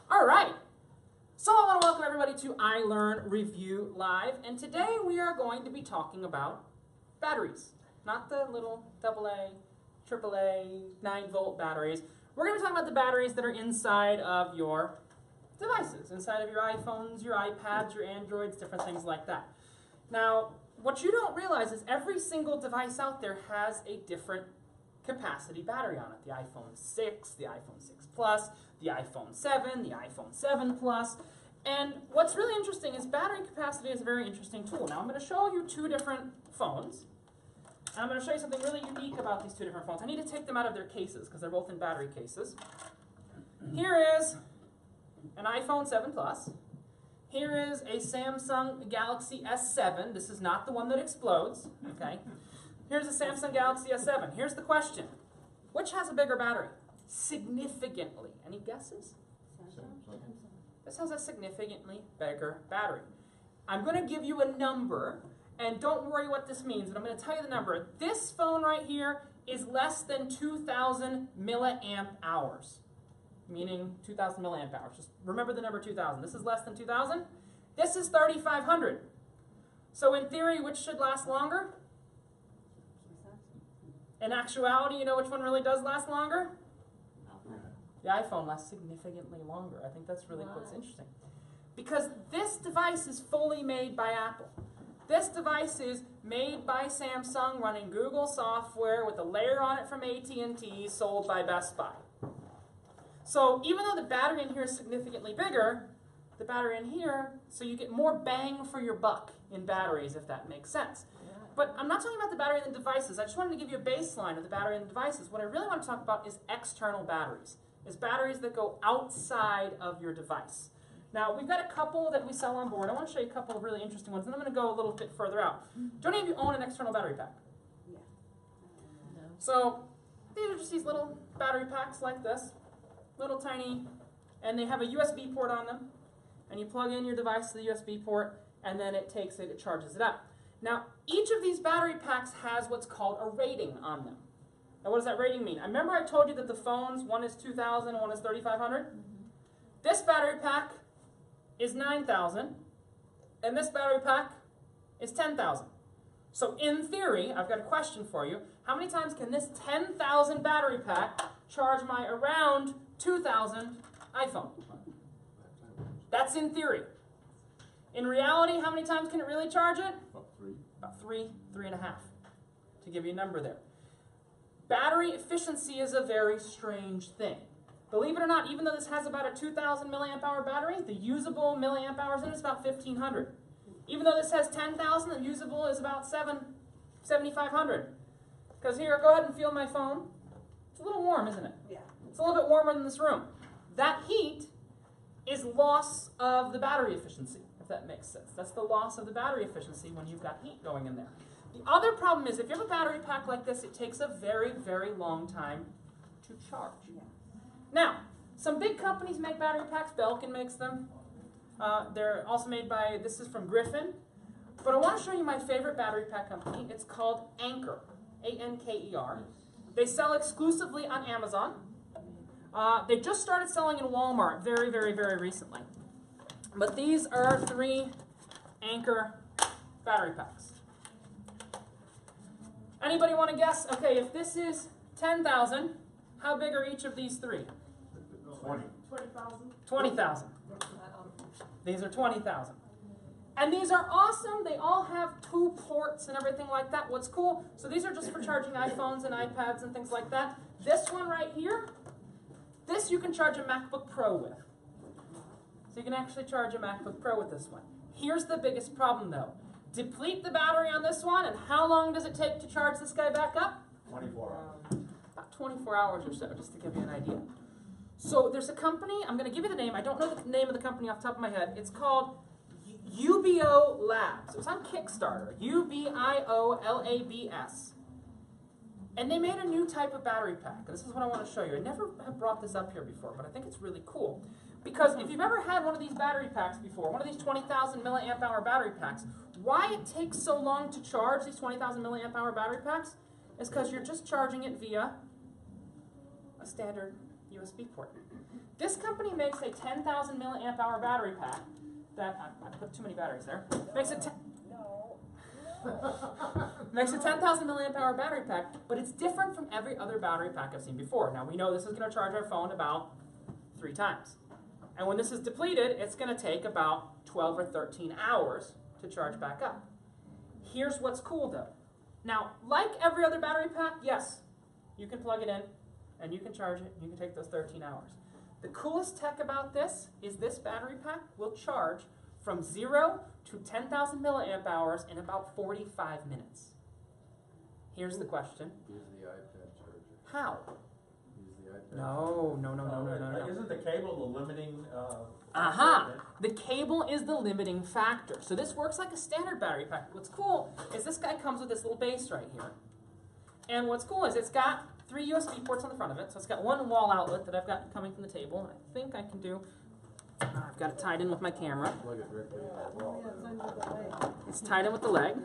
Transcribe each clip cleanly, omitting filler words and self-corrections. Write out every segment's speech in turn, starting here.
All right. So I want to welcome everybody to iLearn Review Live, and today we are going to be talking about batteries, not the little AA, AAA, 9-volt batteries. We're going to be talking about the batteries that are inside of your devices, inside of your iPhones, your iPads, your Androids, different things like that. Now, what you don't realize is every single device out there has a different capacity battery on it. The iPhone 6, the iPhone 6 Plus, the iPhone 7, the iPhone 7 Plus. And what's really interesting is battery capacity is a very interesting tool. Now I'm going to show you two different phones. And I'm going to show you something really unique about these two different phones. I need to take them out of their cases because they're both in battery cases. Here is an iPhone 7 Plus. Here is a Samsung Galaxy S7. This is not the one that explodes, okay? Here's a Samsung Galaxy S7. Here's the question. Which has a bigger battery? Significantly. Any guesses? Samsung. This has a significantly bigger battery. I'm going to give you a number, and don't worry what this means, but I'm going to tell you the number. This phone right here is less than 2,000 milliamp hours, meaning 2,000 milliamp hours. Just remember the number 2,000. This is less than 2,000. This is 3,500. So in theory, which should last longer? In actuality, you know which one really does last longer? The iPhone lasts significantly longer. I think that's really what's interesting. Because this device is fully made by Apple. This device is made by Samsung, running Google software with a layer on it from AT&T, sold by Best Buy. So even though the battery in here is significantly bigger, the battery in here, so you get more bang for your buck in batteries, if that makes sense. But I'm not talking about the battery in the devices. I just wanted to give you a baseline of the battery in the devices. What I really want to talk about is external batteries. Is batteries that go outside of your device. Now, we've got a couple that we sell on board. I want to show you a couple of really interesting ones, and I'm going to go a little bit further out. Do any of you own an external battery pack? Yeah. No. So these are just these little battery packs like this, little tiny, and they have a USB port on them, and you plug in your device to the USB port, and then it takes it, it charges it up. Now, each of these battery packs has what's called a rating on them. Now, what does that rating mean? I remember I told you that the phones, one is 2,000 and one is 3,500? Mm-hmm. This battery pack is 9,000, and this battery pack is 10,000. So in theory, I've got a question for you. How many times can this 10,000 battery pack charge my around 2,000 iPhone? That's in theory. In reality, how many times can it really charge it? About three, 3.5, to give you a number there. Battery efficiency is a very strange thing. Believe it or not, even though this has about a 2,000 milliamp hour battery, the usable milliamp hours in it is about 1,500. Even though this has 10,000, the usable is about 7,500. Because here, go ahead and feel my phone. It's a little warm, isn't it? Yeah. It's a little bit warmer than this room. That heat is loss of the battery efficiency, if that makes sense. That's the loss of the battery efficiency when you've got heat going in there. The other problem is if you have a battery pack like this, it takes a very, very long time to charge. Yeah. Now, some big companies make battery packs. Belkin makes them. They're also made by, this is from Griffin. But I want to show you my favorite battery pack company. It's called Anker, A-N-K-E-R. They sell exclusively on Amazon. They just started selling in Walmart very, very, very recently. But these are 3 Anker battery packs. Anybody want to guess? Okay, if this is 10,000, how big are each of these 3? 20,000. 20,000. These are 20,000. And these are awesome. They all have 2 ports and everything like that. What's cool, so these are just for charging iPhones and iPads and things like that. This one right here, this you can charge a MacBook Pro with. So you can actually charge a MacBook Pro with this one. Here's the biggest problem though. Deplete the battery on this one, and how long does it take to charge this guy back up? 24 hours. About 24 hours or so, just to give you an idea. So there's a company, I'm going to give you the name. I don't know the name of the company off the top of my head. It's called UBO Labs. It was on Kickstarter, UBIO-LABS. And they made a new type of battery pack. And this is what I want to show you. I never have brought this up here before, but I think it's really cool. Because if you've ever had one of these battery packs before, one of these 20,000 milliamp hour battery packs, why it takes so long to charge these 20,000 milliamp hour battery packs is because you're just charging it via a standard USB port. This company makes a 10,000 milliamp hour battery pack that, I put too many batteries there, makes a makes a 10,000 milliamp hour battery pack, but it's different from every other battery pack I've seen before. Now we know this is going to charge our phone about 3 times. And when this is depleted, it's going to take about 12 or 13 hours to charge back up. Here's what's cool though. Now, like every other battery pack, yes, you can plug it in and you can charge it, you can take those 13 hours. The coolest tech about this is this battery pack will charge from 0 to 10,000 milliamp hours in about 45 minutes. Here's the question. Use the iPad charger. How? Use the iPad. No. Isn't the cable the limiting? The cable is the limiting factor. So this works like a standard battery pack. What's cool is this guy comes with this little base right here. And what's cool is it's got 3 USB ports on the front of it. So it's got one wall outlet that I've got coming from the table. And I think I can do, I've got it tied in with my camera. Plug it directly into the wall. It's tied in with the leg.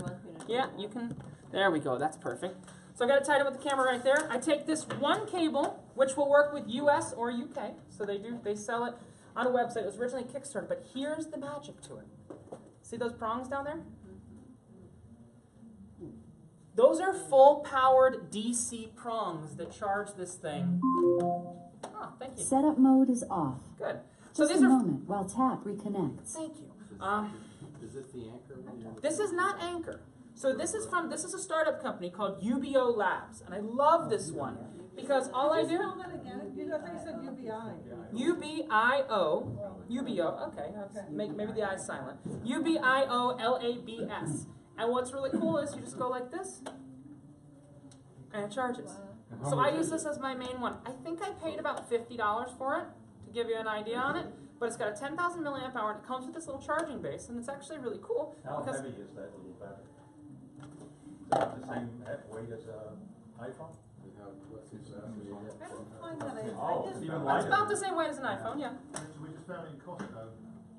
Yeah, you can, there we go, that's perfect. So I've got it tied in with the camera right there. I take this one cable, which will work with US or UK. So they sell it on a website. It was originally Kickstarter, but here's the magic to it. See those prongs down there? Those are full-powered DC prongs that charge this thing. Oh, thank you. Setup mode is off. Good. So Just these a are. moment while tap reconnects. Thank you. Is this the Anchor? This is not Anchor. So this is a startup company called UBO Labs, and I love this one because all I do. Spell that again. I thought you said UBI. UBO. Okay, maybe the I's silent. UBIOLABS. And what's really cool is you just go like this, and it charges. So I use this as my main one. I think I paid about $50 for it, to give you an idea on it. But it's got a 10,000 milliamp hour, and it comes with this little charging base, and it's actually really cool. How heavy is that little battery? Is it the same weight as an iPhone? I don't find that It's even It's lighter. about the same weight as an iPhone, yeah. We just found it in Costco.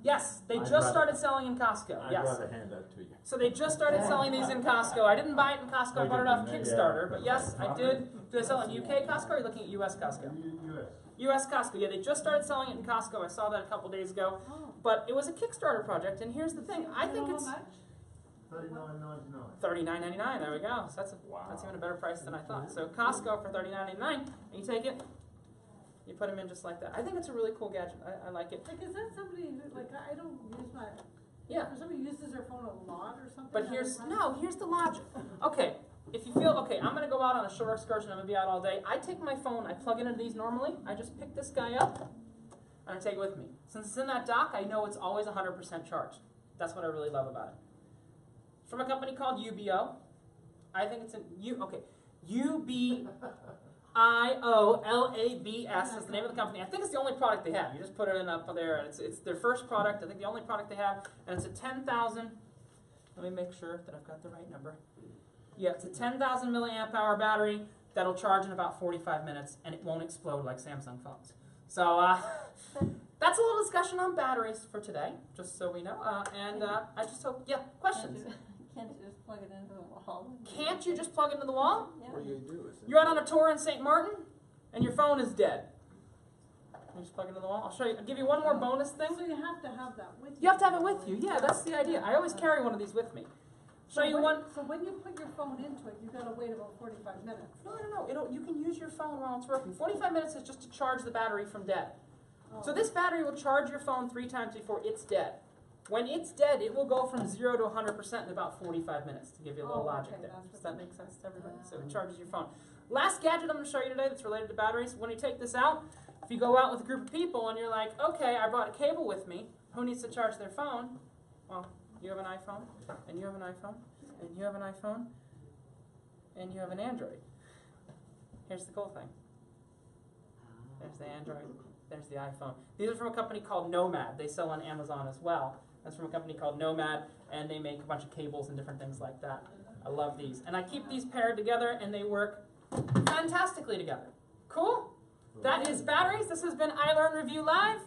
Yes, they just started selling in Costco. Yes. I'd rather hand that to you. So they just started selling these in Costco. I didn't buy it in Costco. I bought it off Kickstarter. But yes, I did. Do they sell it in UK Costco, or are you looking at US Costco? US. US Costco. Yeah, they just started selling it in Costco. I saw that a couple days ago. But it was a Kickstarter project, and here's the thing. I think it's $39.99. $39.99. There we go. So that's even a better price than I thought. So Costco for $39.99, and you take it, you put them in just like that. I think it's a really cool gadget. I like it. Like, is that somebody who, like, I don't use my, Yeah. or somebody uses their phone a lot or something? But here's the logic. Okay, if you feel, okay, I'm going to go out on a short excursion, I'm going to be out all day. I take my phone, I plug into these normally, I just pick this guy up, and I take it with me. Since it's in that dock, I know it's always 100% charged. That's what I really love about it. It's from a company called UBO. I think it's UBIOLABS is the name of the company. I think it's the only product they have. You just put it in up there, and it's their first product. I think the only product they have, and it's a 10,000. Let me make sure that I've got the right number. Yeah, it's a 10,000 milliamp hour battery that'll charge in about 45 minutes, and it won't explode like Samsung phones. So that's a little discussion on batteries for today, just so we know. I just hope, questions. Can't you just plug it into the wall? Can't you just plug it into the wall? Yeah. What do you do? You're out on a tour in St. Martin, and your phone is dead. You just plug it into the wall. I'll show you. I'll give you one more bonus thing. So you have to have that with you. You have to have it with you. Yeah, that's the idea. I always carry one of these with me. Show you one. So when you put your phone into it, you got to wait about 45 minutes. No. You can use your phone while it's working. 45 minutes is just to charge the battery from dead. So this battery will charge your phone 3 times before it's dead. When it's dead, it will go from 0 to 100% in about 45 minutes, to give you a little logic there. Does that make sense to everybody? So it charges your phone. Last gadget I'm going to show you today that's related to batteries. When you take this out, if you go out with a group of people and you're like, okay, I brought a cable with me, who needs to charge their phone? Well, you have an iPhone, and you have an iPhone, and you have an iPhone, and you have an Android. Here's the cool thing. There's the Android. There's the iPhone. These are from a company called Nomad. They sell on Amazon as well. That's from a company called Nomad, and they make a bunch of cables and different things like that. I love these. And I keep these paired together, and they work fantastically together. Cool? That is batteries. This has been iLearn Review Live.